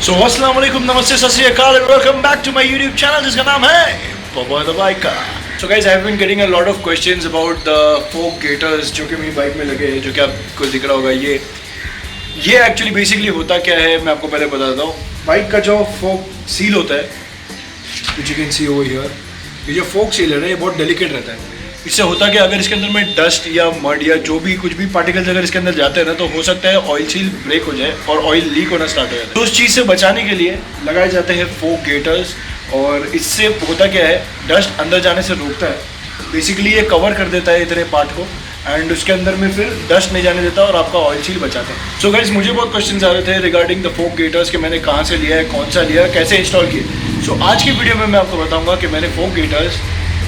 सो अस्सलाम वालेकुम, नमस्ते, सत श्री अकाल, welcome back to my YouTube channel जिसका नाम है Papa the biker. So guys, I have been getting a lot of questions about the fork gaiters जो कि मेरी बाइक में लगे हैं, जो कि आपको दिख रहा होगा। ये एक्चुअली बेसिकली होता क्या है, मैं आपको पहले बता देता हूँ। बाइक का जो फोक सील होता है, which you can C over here, ये जो फोक सील है ना, ये बहुत डेलिकेट रहता है। इससे होता क्या, अगर इसके अंदर में डस्ट या मड या जो भी कुछ भी पार्टिकल्स अगर इसके अंदर जाते हैं ना, तो हो सकता है ऑयल सील ब्रेक हो जाए और ऑयल लीक होना स्टार्ट हो जाता है। तो उस चीज़ से बचाने के लिए लगाए जाते हैं फोक गेटर्स, और इससे होता क्या है, डस्ट अंदर जाने से रोकता है। बेसिकली ये कवर कर देता है इतने पार्ट को, एंड उसके अंदर में फिर डस्ट नहीं जाने देता और आपका ऑयल सील बचाता है। सो गाइस, मुझे बहुत क्वेश्चंस आ रहे थे रिगार्डिंग द फोक गेटर्स कि मैंने कहाँ से लिया है, कौन सा लिया है, कैसे इंस्टॉल किए। सो आज की वीडियो में मैं आपको बताऊँगा कि मैंने फोक गेटर्स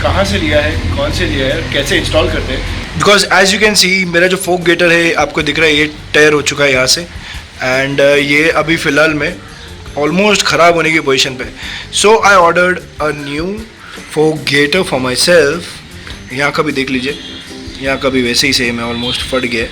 कहाँ से लिया है, कौन से लिया है, कैसे इंस्टॉल करते हैं। Because as you can see, मेरा जो फोक गेटर है आपको दिख रहा है, ये टेयर हो चुका है यहाँ से, एंड ये अभी फ़िलहाल में ऑलमोस्ट ख़राब होने की पोजीशन पे। So I ordered a new fork gaiter for myself. यहाँ का भी देख लीजिए, यहाँ का भी वैसे ही सेम है, ऑलमोस्ट फट गया है,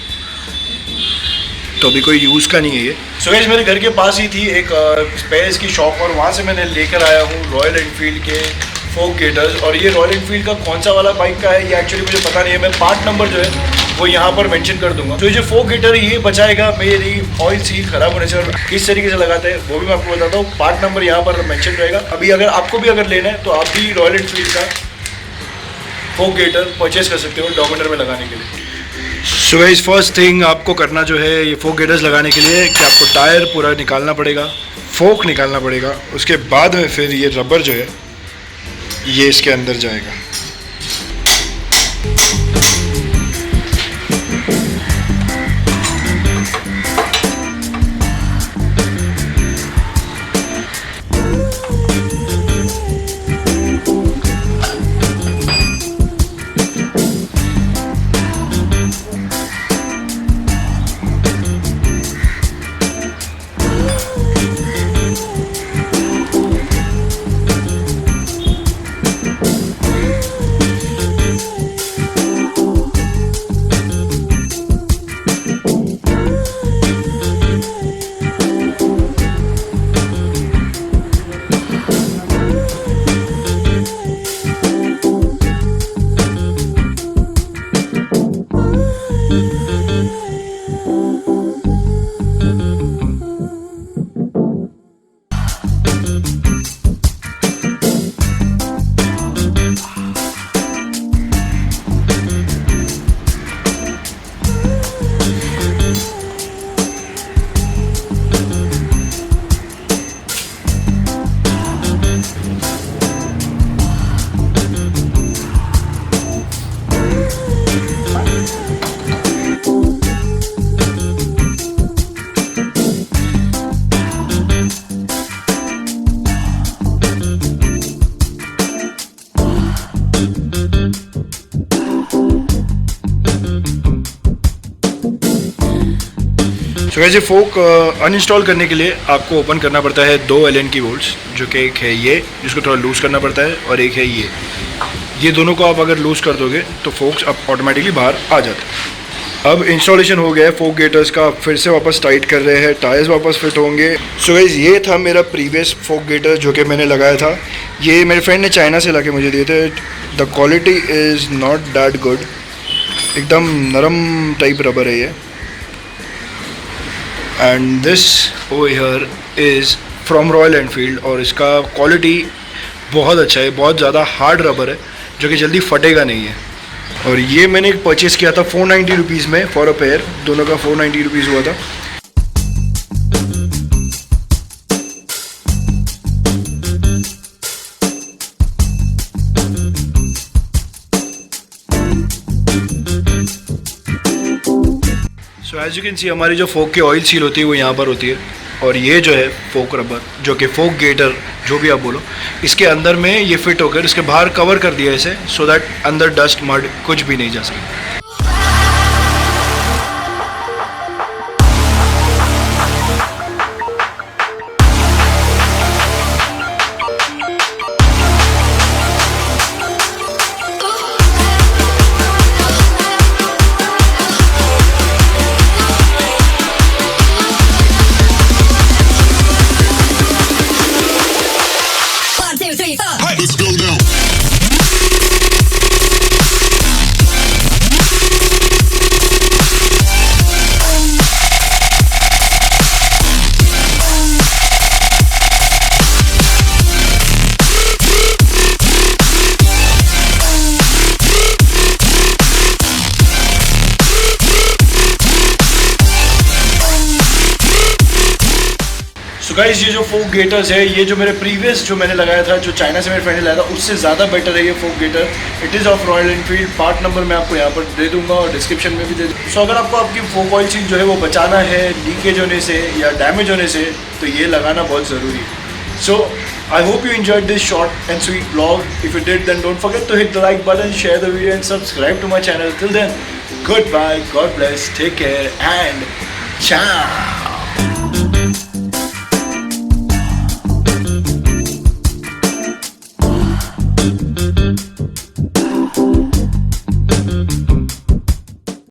तो अभी कोई यूज़ का नहीं है ये। सो गाइस, मेरे घर के पास ही थी एक स्पेयर्स की शॉप, और वहाँ से मैंने लेकर आया हूँ रॉयल एनफील्ड के फोक गेटर्स। और ये रॉयल एनफील्ड का कौन सा वाला बाइक का है ये एक्चुअली मुझे पता नहीं है, मैं पार्ट नंबर जो है वो यहाँ पर मेंशन कर दूंगा। तो ये जो फोक गेटर है ये बचाएगा मेरी ऑयल सील खराब होने से। और किस तरीके से लगाते हैं वो भी मैं आपको बताता हूँ, पार्ट नंबर यहाँ पर मेंशन रहेगा। अभी अगर आपको भी अगर लेना है तो आप भी रॉयल एनफील्ड का फोक गेटर परचेज कर सकते हो डोमिनर में लगाने के लिए। सो गाइस, फर्स्ट थिंग आपको करना जो है ये फोक गेटर्स लगाने के लिए कि आपको टायर पूरा निकालना पड़ेगा, फोक निकालना पड़ेगा। उसके बाद में फिर ये रबर जो है ये इसके अंदर जाएगा। तो वैसे फोक अनइंस्टॉल करने के लिए आपको ओपन करना पड़ता है 2 एलन की बोल्ट्स, जो कि एक है ये जिसको थोड़ा लूज़ करना पड़ता है, और एक है ये दोनों को आप अगर लूज़ कर दोगे तो फोक्स अब ऑटोमेटिकली बाहर आ जाता है। अब इंस्टॉलेशन हो गया है फोक गेटर्स का, फिर से वापस टाइट कर रहे हैं, टायर्स वापस फिट होंगे। सो गाइस, ये था मेरा प्रीवियस फोक गेटर जो कि मैंने लगाया था। ये मेरे फ्रेंड ने चाइना से ला के मुझे दिए थे। The quality is not that good, एकदम नरम टाइप रबर है ये। And this over here is from royal Enfield, और इसका क्वालिटी बहुत अच्छा है, बहुत ज़्यादा हार्ड रबर है जो कि जल्दी फटेगा नहीं है। और ये मैंने परचेज़ किया था 490 रुपीज़ में फॉर अ पेयर, दोनों का 490 रुपीज़ हुआ था। So as you can see, हमारी जो फोक की ऑयल सील होती है वो यहाँ पर होती है, और ये जो है फोक रबर जो कि फोक गेटर जो भी आप बोलो, इसके अंदर में ये फिट होकर इसके बाहर कवर कर दिया इसे, सो दैट अंदर डस्ट मड कुछ भी नहीं जा सके। गाइस ये जो फोक गेटर्स है, ये जो मेरे प्रीवियस जो मैंने लगाया था, जो चाइना से मेरे फ्रेंड ने लाया था, उससे ज़्यादा बेटर है ये fork gaiter. It is of Royal Enfield. Part number मैं आपको यहाँ पर दे दूंगा और डिस्क्रिप्शन में भी दे दूँगा। सो अगर आपको आपकी फोक ऑयल सील जो है वो बचाना है लीकेज होने से या डैमेज होने से, तो ये लगाना बहुत ज़रूरी है। सो I hope you enjoyed this short and sweet vlog. If you did, then don't forget to hit the like button, share the video and subscribe to my channel. Till then, goodbye, God bless, take care and ciao.